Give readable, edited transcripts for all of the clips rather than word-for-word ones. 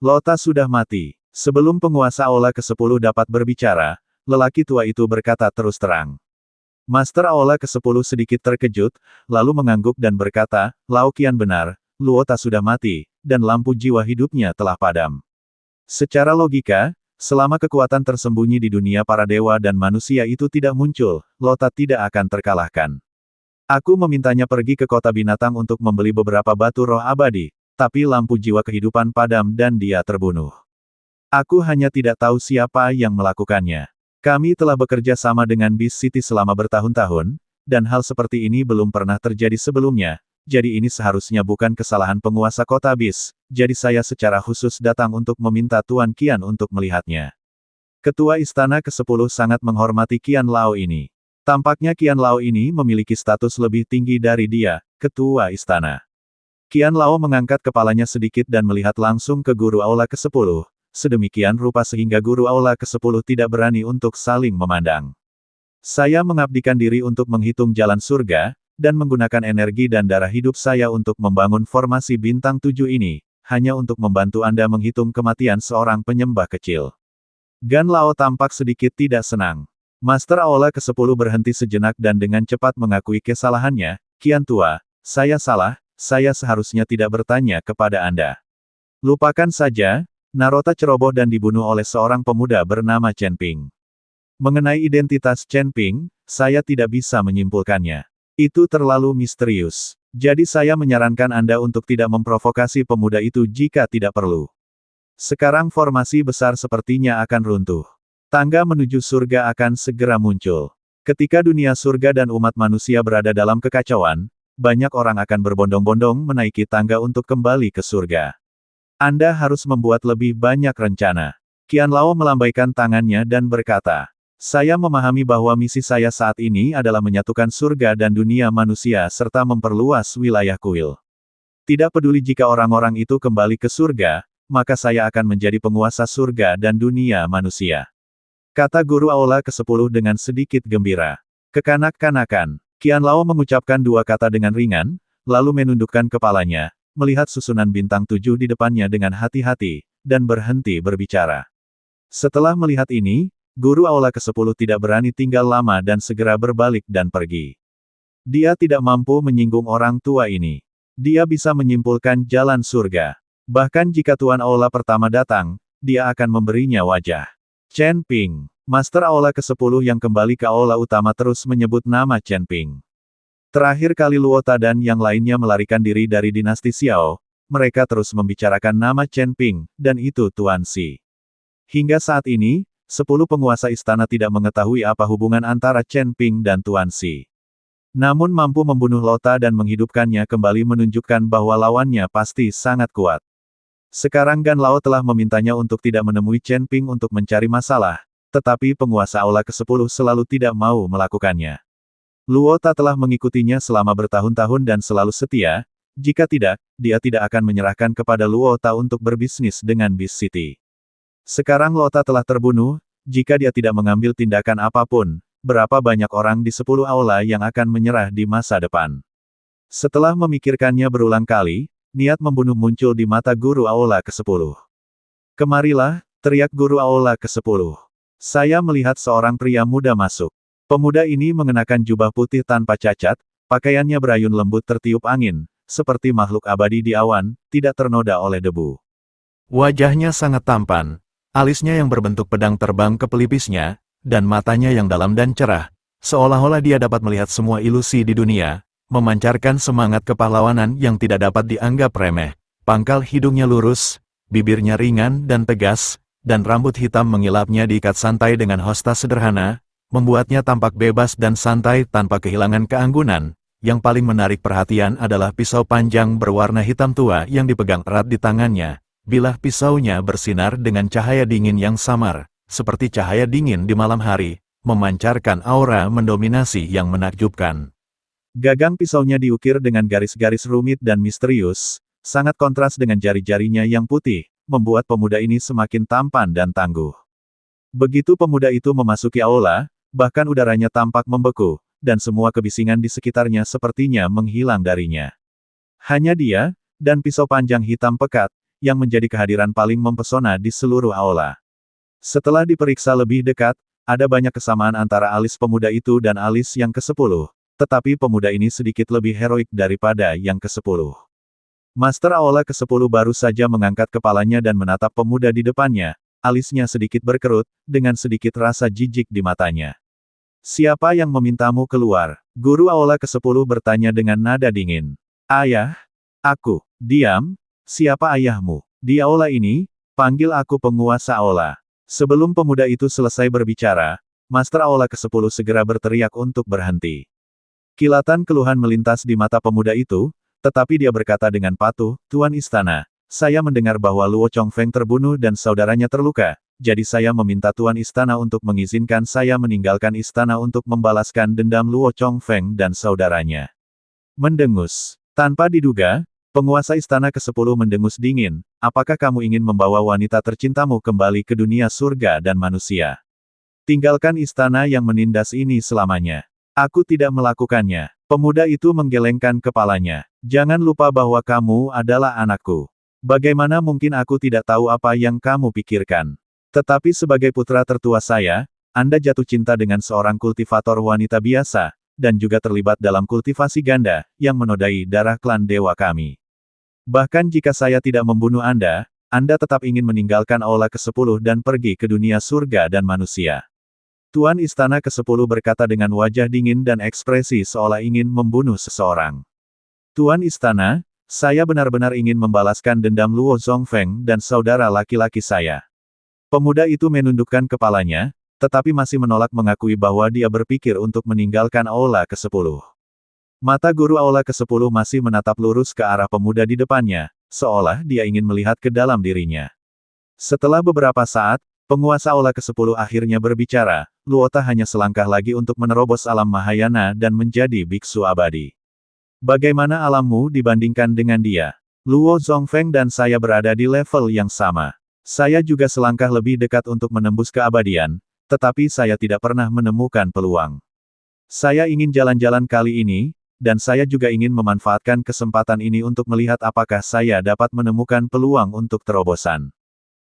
Lota sudah mati. Sebelum penguasa Aula ke-10 dapat berbicara, lelaki tua itu berkata terus terang. Master Aula ke-10 sedikit terkejut, lalu mengangguk dan berkata, Lao Qian benar, Luota sudah mati, dan lampu jiwa hidupnya telah padam. Secara logika, selama kekuatan tersembunyi di dunia para dewa dan manusia itu tidak muncul, Lota tidak akan terkalahkan. Aku memintanya pergi ke kota binatang untuk membeli beberapa batu roh abadi, tapi lampu jiwa kehidupan padam dan dia terbunuh. Aku hanya tidak tahu siapa yang melakukannya. Kami telah bekerja sama dengan Beast City selama bertahun-tahun, dan hal seperti ini belum pernah terjadi sebelumnya, jadi ini seharusnya bukan kesalahan penguasa kota Beast, jadi saya secara khusus datang untuk meminta Tuan Qian untuk melihatnya. Ketua Istana ke-10 sangat menghormati Qian Lao ini. Tampaknya Qian Lao ini memiliki status lebih tinggi dari dia, Ketua Istana. Qian Lao mengangkat kepalanya sedikit dan melihat langsung ke Guru Aula ke-10. Sedemikian rupa sehingga Guru Aula ke-10 tidak berani untuk saling memandang. Saya mengabdikan diri untuk menghitung jalan surga, dan menggunakan energi dan darah hidup saya untuk membangun formasi bintang 7 ini, hanya untuk membantu Anda menghitung kematian seorang penyembah kecil. Gan Lao tampak sedikit tidak senang. Master Aula ke-10 berhenti sejenak dan dengan cepat mengakui kesalahannya, Qian Tua, saya salah, saya seharusnya tidak bertanya kepada Anda. Lupakan saja, Narota ceroboh dan dibunuh oleh seorang pemuda bernama Chen Ping. Mengenai identitas Chen Ping, saya tidak bisa menyimpulkannya. Itu terlalu misterius. Jadi saya menyarankan Anda untuk tidak memprovokasi pemuda itu jika tidak perlu. Sekarang formasi besar sepertinya akan runtuh. Tangga menuju surga akan segera muncul. Ketika dunia surga dan umat manusia berada dalam kekacauan, banyak orang akan berbondong-bondong menaiki tangga untuk kembali ke surga. Anda harus membuat lebih banyak rencana. Qian Lao melambaikan tangannya dan berkata, saya memahami bahwa misi saya saat ini adalah menyatukan surga dan dunia manusia serta memperluas wilayah kuil. Tidak peduli jika orang-orang itu kembali ke surga, maka saya akan menjadi penguasa surga dan dunia manusia. Kata Guru Aula ke-10 dengan sedikit gembira. Kekanak-kanakan. Qian Lao mengucapkan dua kata dengan ringan, lalu menundukkan kepalanya, melihat susunan bintang 7 di depannya dengan hati-hati, dan berhenti berbicara. Setelah melihat ini, Guru Aula ke-10 tidak berani tinggal lama dan segera berbalik dan pergi. Dia tidak mampu menyinggung orang tua ini. Dia bisa menyimpulkan jalan surga. Bahkan jika Tuan Aula pertama datang, dia akan memberinya wajah. Chen Ping, Master Aula ke-10 yang kembali ke Aula utama terus menyebut nama Chen Ping. Terakhir kali Luota dan yang lainnya melarikan diri dari dinasti Xiao, mereka terus membicarakan nama Chen Ping, dan itu Tuan Xi. Hingga saat ini, 10 penguasa istana tidak mengetahui apa hubungan antara Chen Ping dan Tuan Xi. Namun mampu membunuh Lota dan menghidupkannya kembali menunjukkan bahwa lawannya pasti sangat kuat. Sekarang Gan Lao telah memintanya untuk tidak menemui Chen Ping untuk mencari masalah, tetapi penguasa Aula ke-10 selalu tidak mau melakukannya. Luota telah mengikutinya selama bertahun-tahun dan selalu setia, jika tidak, dia tidak akan menyerahkan kepada Luota untuk berbisnis dengan Beast City. Sekarang Lota telah terbunuh, jika dia tidak mengambil tindakan apapun, berapa banyak orang di 10 aula yang akan menyerah di masa depan. Setelah memikirkannya berulang kali, niat membunuh muncul di mata Guru Aula ke-10. Kemarilah, teriak Guru Aula ke-10. Saya melihat seorang pria muda masuk. Pemuda ini mengenakan jubah putih tanpa cacat, pakaiannya berayun lembut tertiup angin, seperti makhluk abadi di awan, tidak ternoda oleh debu. Wajahnya sangat tampan, alisnya yang berbentuk pedang terbang ke pelipisnya, dan matanya yang dalam dan cerah, seolah-olah dia dapat melihat semua ilusi di dunia, memancarkan semangat kepahlawanan yang tidak dapat dianggap remeh. Pangkal hidungnya lurus, bibirnya ringan dan tegas, dan rambut hitam mengilapnya diikat santai dengan hosta sederhana, membuatnya tampak bebas dan santai tanpa kehilangan keanggunan. Yang paling menarik perhatian adalah pisau panjang berwarna hitam tua yang dipegang erat di tangannya. Bilah pisaunya bersinar dengan cahaya dingin yang samar, seperti cahaya dingin di malam hari, memancarkan aura mendominasi yang menakjubkan. Gagang pisaunya diukir dengan garis-garis rumit dan misterius, sangat kontras dengan jari-jarinya yang putih, membuat pemuda ini semakin tampan dan tangguh. Begitu pemuda itu memasuki aula, bahkan udaranya tampak membeku, dan semua kebisingan di sekitarnya sepertinya menghilang darinya. Hanya dia, dan pisau panjang hitam pekat, yang menjadi kehadiran paling mempesona di seluruh aula. Setelah diperiksa lebih dekat, ada banyak kesamaan antara alis pemuda itu dan alis yang ke-10, tetapi pemuda ini sedikit lebih heroik daripada yang ke-10. Master Aula ke-10 baru saja mengangkat kepalanya dan menatap pemuda di depannya, alisnya sedikit berkerut, dengan sedikit rasa jijik di matanya. Siapa yang memintamu keluar? Guru Aula ke-10 bertanya dengan nada dingin. Ayah? Aku. Diam. Siapa ayahmu? Di aula ini, panggil aku penguasa aula. Sebelum pemuda itu selesai berbicara, Master Aula ke-10 segera berteriak untuk berhenti. Kilatan keluhan melintas di mata pemuda itu, tetapi dia berkata dengan patuh, Tuan Istana, saya mendengar bahwa Luo Chongfeng terbunuh dan saudaranya terluka, jadi saya meminta Tuan Istana untuk mengizinkan saya meninggalkan istana untuk membalaskan dendam Luo Chongfeng dan saudaranya. Mendengus. Tanpa diduga, penguasa istana ke-10 mendengus dingin, apakah kamu ingin membawa wanita tercintamu kembali ke dunia surga dan manusia? Tinggalkan istana yang menindas ini selamanya. Aku tidak melakukannya. Pemuda itu menggelengkan kepalanya. Jangan lupa bahwa kamu adalah anakku. Bagaimana mungkin aku tidak tahu apa yang kamu pikirkan? Tetapi sebagai putra tertua saya, Anda jatuh cinta dengan seorang kultivator wanita biasa, dan juga terlibat dalam kultivasi ganda, yang menodai darah klan dewa kami. Bahkan jika saya tidak membunuh Anda tetap ingin meninggalkan aula ke-10 dan pergi ke dunia surga dan manusia. Tuan Istana ke-10 berkata dengan wajah dingin dan ekspresi seolah ingin membunuh seseorang. Tuan Istana, saya benar-benar ingin membalaskan dendam Luo Zongfeng dan saudara laki-laki saya. Pemuda itu menundukkan kepalanya, tetapi masih menolak mengakui bahwa dia berpikir untuk meninggalkan aula ke-10. Mata guru aula ke-10 masih menatap lurus ke arah pemuda di depannya, seolah dia ingin melihat ke dalam dirinya. Setelah beberapa saat, penguasa aula ke-10 akhirnya berbicara, Luota hanya selangkah lagi untuk menerobos alam Mahayana dan menjadi biksu abadi. Bagaimana alammu dibandingkan dengan dia? Luo Zongfeng dan saya berada di level yang sama. Saya juga selangkah lebih dekat untuk menembus keabadian, tetapi saya tidak pernah menemukan peluang. Saya ingin jalan-jalan kali ini, dan saya juga ingin memanfaatkan kesempatan ini untuk melihat apakah saya dapat menemukan peluang untuk terobosan.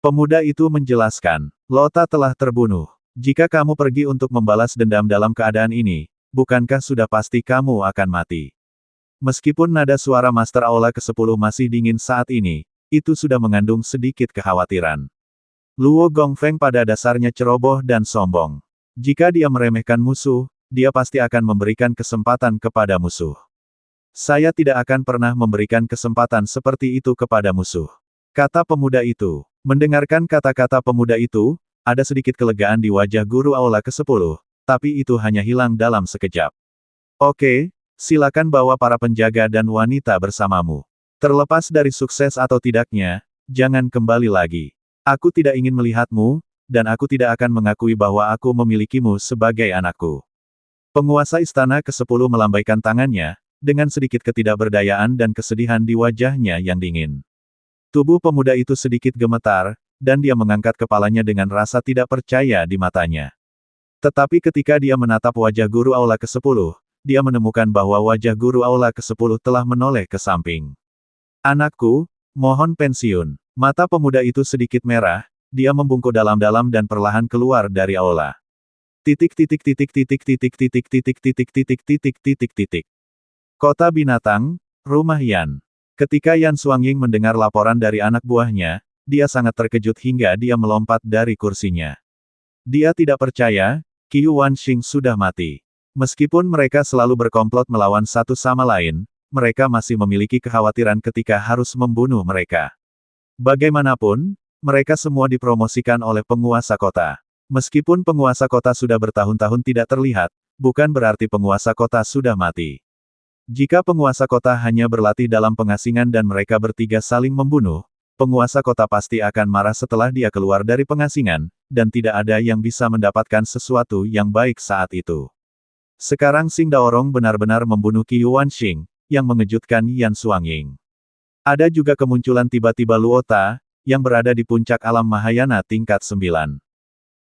Pemuda itu menjelaskan, Lota telah terbunuh. Jika kamu pergi untuk membalas dendam dalam keadaan ini, bukankah sudah pasti kamu akan mati? Meskipun nada suara Master Aula ke-10 masih dingin saat ini, itu sudah mengandung sedikit kekhawatiran. Luo Gongfeng pada dasarnya ceroboh dan sombong. Jika dia meremehkan musuh, dia pasti akan memberikan kesempatan kepada musuh. Saya tidak akan pernah memberikan kesempatan seperti itu kepada musuh. Kata pemuda itu. Mendengarkan kata-kata pemuda itu, ada sedikit kelegaan di wajah guru aula ke-10, tapi itu hanya hilang dalam sekejap. Oke, silakan bawa para penjaga dan wanita bersamamu. Terlepas dari sukses atau tidaknya, jangan kembali lagi. Aku tidak ingin melihatmu, dan aku tidak akan mengakui bahwa aku memilikimu sebagai anakku. Penguasa istana ke-10 melambaikan tangannya, dengan sedikit ketidakberdayaan dan kesedihan di wajahnya yang dingin. Tubuh pemuda itu sedikit gemetar, dan dia mengangkat kepalanya dengan rasa tidak percaya di matanya. Tetapi ketika dia menatap wajah guru aula ke-10, dia menemukan bahwa wajah guru aula ke-10 telah menoleh ke samping. Anakku, mohon pensiun. Mata pemuda itu sedikit merah, dia membungkuk dalam-dalam dan perlahan keluar dari aula. Kota binatang, rumah Yan. Ketika Yan Xuangying mendengar laporan dari anak buahnya, dia sangat terkejut hingga dia melompat dari kursinya. Dia tidak percaya, Qiu Wanxing sudah mati. Meskipun mereka selalu berkomplot melawan satu sama lain, mereka masih memiliki kekhawatiran ketika harus membunuh mereka. Bagaimanapun, mereka semua dipromosikan oleh penguasa kota. Meskipun penguasa kota sudah bertahun-tahun tidak terlihat, bukan berarti penguasa kota sudah mati. Jika penguasa kota hanya berlatih dalam pengasingan dan mereka bertiga saling membunuh, penguasa kota pasti akan marah setelah dia keluar dari pengasingan, dan tidak ada yang bisa mendapatkan sesuatu yang baik saat itu. Sekarang Xing Daorong benar-benar membunuh Qiu Wanxing, yang mengejutkan Yan Xuangying. Ada juga kemunculan tiba-tiba Luota, yang berada di puncak alam Mahayana tingkat 9.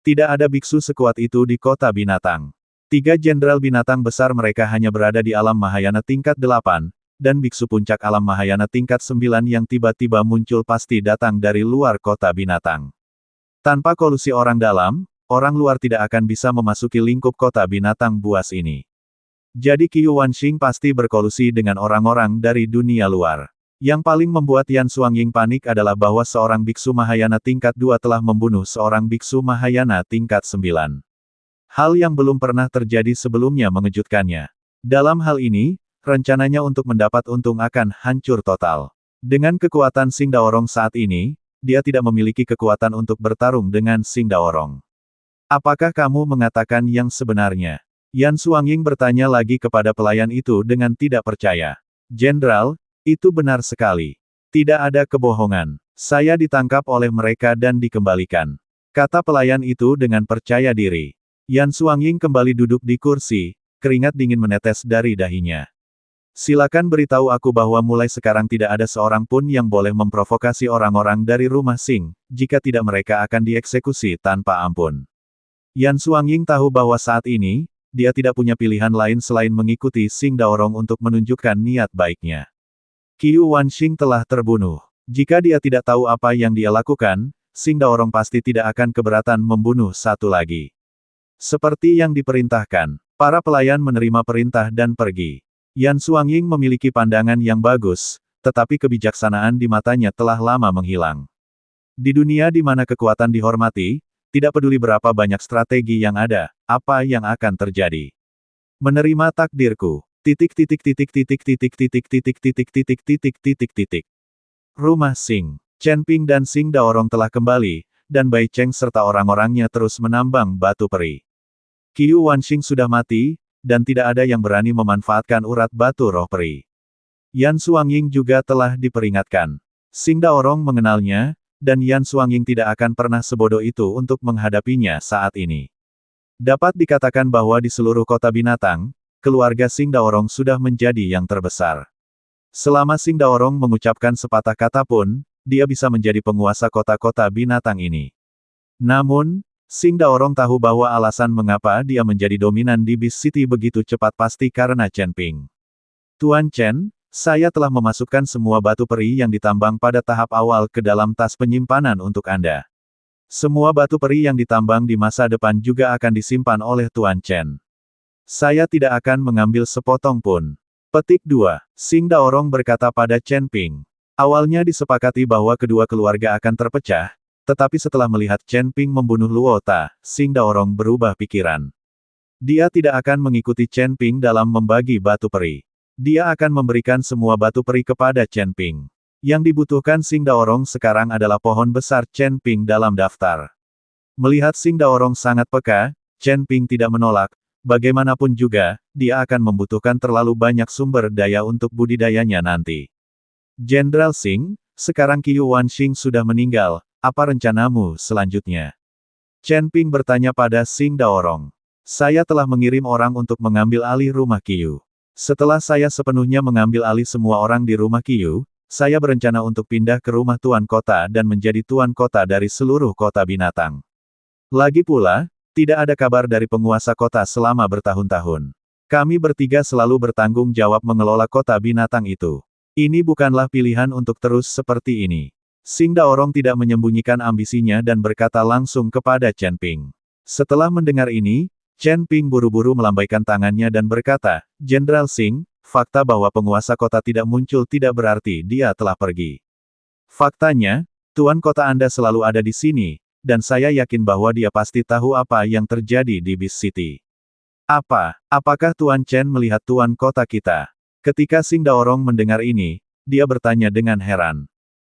Tidak ada biksu sekuat itu di kota binatang. 3 jenderal binatang besar mereka hanya berada di alam Mahayana tingkat 8, dan biksu puncak alam Mahayana tingkat 9 yang tiba-tiba muncul pasti datang dari luar kota binatang. Tanpa kolusi orang dalam, orang luar tidak akan bisa memasuki lingkup kota binatang buas ini. Jadi Qiu Wanxing pasti berkolusi dengan orang-orang dari dunia luar. Yang paling membuat Yan Xuangying panik adalah bahwa seorang biksu Mahayana tingkat 2 telah membunuh seorang biksu Mahayana tingkat 9. Hal yang belum pernah terjadi sebelumnya mengejutkannya. Dalam hal ini, rencananya untuk mendapat untung akan hancur total. Dengan kekuatan Xing Daorong saat ini, dia tidak memiliki kekuatan untuk bertarung dengan Xing Daorong. Apakah kamu mengatakan yang sebenarnya? Yan Xuangying bertanya lagi kepada pelayan itu dengan tidak percaya. Jenderal, itu benar sekali. Tidak ada kebohongan. Saya ditangkap oleh mereka dan dikembalikan. Kata pelayan itu dengan percaya diri. Yan Xuangying kembali duduk di kursi, keringat dingin menetes dari dahinya. Silakan beritahu aku bahwa mulai sekarang tidak ada seorang pun yang boleh memprovokasi orang-orang dari rumah Xing, jika tidak mereka akan dieksekusi tanpa ampun. Yan Xuangying tahu bahwa saat ini, dia tidak punya pilihan lain selain mengikuti Xing Daorong untuk menunjukkan niat baiknya. Qiu Wanxing telah terbunuh. Jika dia tidak tahu apa yang dia lakukan, Xing Daorong pasti tidak akan keberatan membunuh satu lagi. Seperti yang diperintahkan, para pelayan menerima perintah dan pergi. Yan Xuangying memiliki pandangan yang bagus, tetapi kebijaksanaan di matanya telah lama menghilang. Di dunia di mana kekuatan dihormati, tidak peduli berapa banyak strategi yang ada, apa yang akan terjadi. Menerima takdirku. Rumah Xing. Chen Ping dan Xing Daorong telah kembali, dan Bai Cheng serta orang-orangnya terus menambang batu peri. Qiu Wanxing sudah mati, dan tidak ada yang berani memanfaatkan urat batu roh peri. Yan Xuangying juga telah diperingatkan. Xing Daorong mengenalnya, dan Yan Xuangying tidak akan pernah sebodoh itu untuk menghadapinya saat ini. Dapat dikatakan bahwa di seluruh kota binatang, keluarga Xing Daorong sudah menjadi yang terbesar. Selama Xing Daorong mengucapkan sepatah kata pun, dia bisa menjadi penguasa kota-kota binatang ini. Namun, Xing Daorong tahu bahwa alasan mengapa dia menjadi dominan di Beast City begitu cepat pasti karena Chen Ping. Tuan Chen, saya telah memasukkan semua batu peri yang ditambang pada tahap awal ke dalam tas penyimpanan untuk Anda. Semua batu peri yang ditambang di masa depan juga akan disimpan oleh Tuan Chen. Saya tidak akan mengambil sepotong pun. Petik 2. Xing Daorong berkata pada Chen Ping. Awalnya disepakati bahwa kedua keluarga akan terpecah, tetapi setelah melihat Chen Ping membunuh Luo Ta, Xing Daorong berubah pikiran. Dia tidak akan mengikuti Chen Ping dalam membagi batu peri. Dia akan memberikan semua batu peri kepada Chen Ping. Yang dibutuhkan Xing Daorong sekarang adalah pohon besar Chen Ping dalam daftar. Melihat Xing Daorong sangat peka, Chen Ping tidak menolak. Bagaimanapun juga, dia akan membutuhkan terlalu banyak sumber daya untuk budidayanya nanti. Jenderal Xing, sekarang Qiu Wanxing sudah meninggal, apa rencanamu selanjutnya? Chen Ping bertanya pada Xing Daorong. Saya telah mengirim orang untuk mengambil alih rumah Qiu. Setelah saya sepenuhnya mengambil alih semua orang di rumah Qiu, saya berencana untuk pindah ke rumah tuan kota dan menjadi tuan kota dari seluruh kota binatang. Lagi pula, tidak ada kabar dari penguasa kota selama bertahun-tahun. Kami bertiga selalu bertanggung jawab mengelola kota binatang itu. Ini bukanlah pilihan untuk terus seperti ini. Xing Daorong tidak menyembunyikan ambisinya dan berkata langsung kepada Chen Ping. Setelah mendengar ini, Chen Ping buru-buru melambaikan tangannya dan berkata, Jenderal Xing, fakta bahwa penguasa kota tidak muncul tidak berarti dia telah pergi. Faktanya, tuan kota Anda selalu ada di sini, dan saya yakin bahwa dia pasti tahu apa yang terjadi di Beast City. Apakah Tuan Chen melihat tuan kota kita? Ketika Xing Daorong mendengar ini, dia bertanya dengan heran.